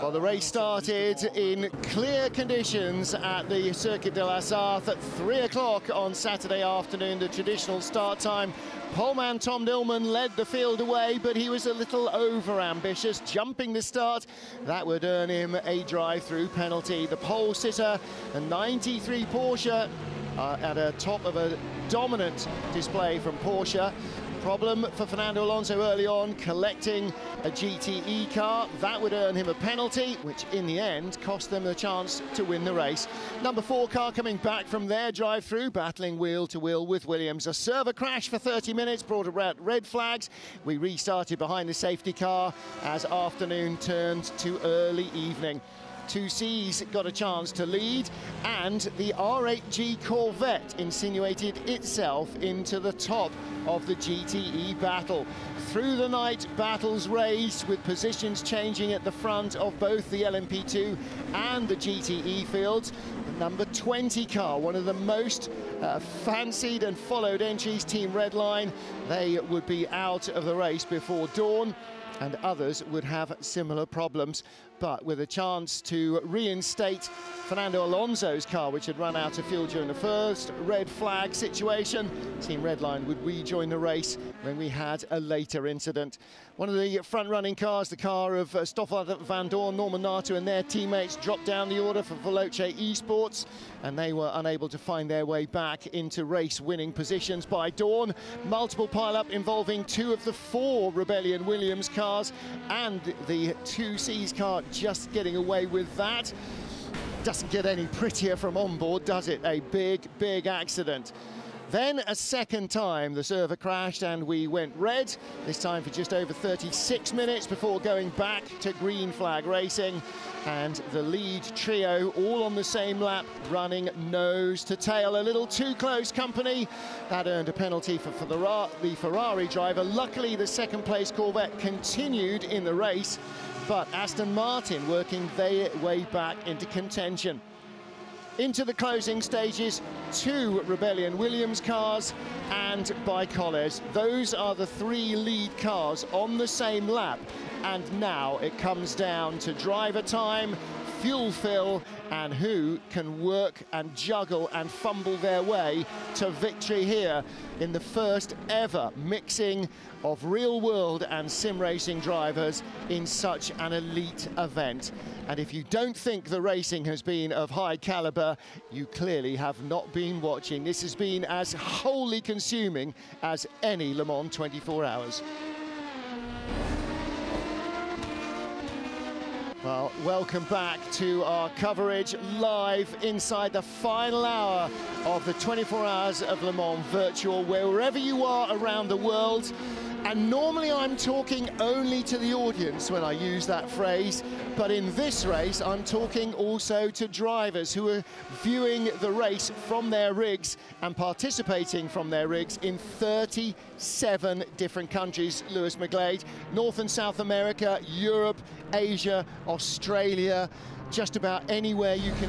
Well, the race started in clear conditions at the Circuit de la Sarthe at 3 o'clock on Saturday afternoon, the traditional start time. Poleman Tom Dillman led the field away, but he was a little over-ambitious, jumping the start. That would earn him a drive-through penalty. The pole sitter, a 93 Porsche, at a top of a dominant display from Porsche. Problem for Fernando Alonso early on, collecting a GTE car. That would earn him a penalty, which in the end cost them a chance to win the race. Number 4 car coming back from their drive-through, battling wheel to wheel with Williams. A server crash for 30 minutes brought about red flags. We restarted behind the safety car as afternoon turned to early evening. 2Cs got a chance to lead, and the R8G Corvette insinuated itself into the top of the GTE battle. Through the night, battles raged with positions changing at the front of both the LMP2 and the GTE fields. The number 20 car, one of the most fancied and followed entries, Team Redline, they would be out of the race before dawn, and others would have similar problems, but with a chance to reinstate Fernando Alonso's car, which had run out of fuel during the first red flag situation. Team Redline would rejoin the race when we had a later incident. One of the front-running cars, the car of Stoffel van Dorn, Norman Nato and their teammates, dropped down the order for Veloce Esports, and they were unable to find their way back into race-winning positions by dawn. Multiple pile-up involving 2 of the 4 Rebellion Williams cars, and the 2C's car just getting away with that. Doesn't get any prettier from onboard, does it? A big, big accident. Then a second time the server crashed and we went red, this time for just over 36 minutes before going back to green flag racing. And the lead trio all on the same lap, running nose to tail. A little too close company. That earned a penalty for the Ferrari driver. Luckily, the second place Corvette continued in the race, but Aston Martin working their way back into contention. Into the closing stages, 2 Rebellion Williams cars and Bicoles. Those are the 3 lead cars on the same lap. And now it comes down to driver time, fuel fill, and who can work and juggle and fumble their way to victory here in the first ever mixing of real world and sim racing drivers in such an elite event. And if you don't think the racing has been of high caliber, you clearly have not been watching. This has been as wholly consuming as any Le Mans 24 hours. Well, welcome back to our coverage live inside the final hour of the 24 Hours of Le Mans Virtual, wherever you are around the world. And normally I'm talking only to the audience when I use that phrase, but in this race I'm talking also to drivers who are viewing the race from their rigs and participating from their rigs in 37 different countries, Lewis McGlade, North and South America, Europe, Asia, Australia, just about anywhere you can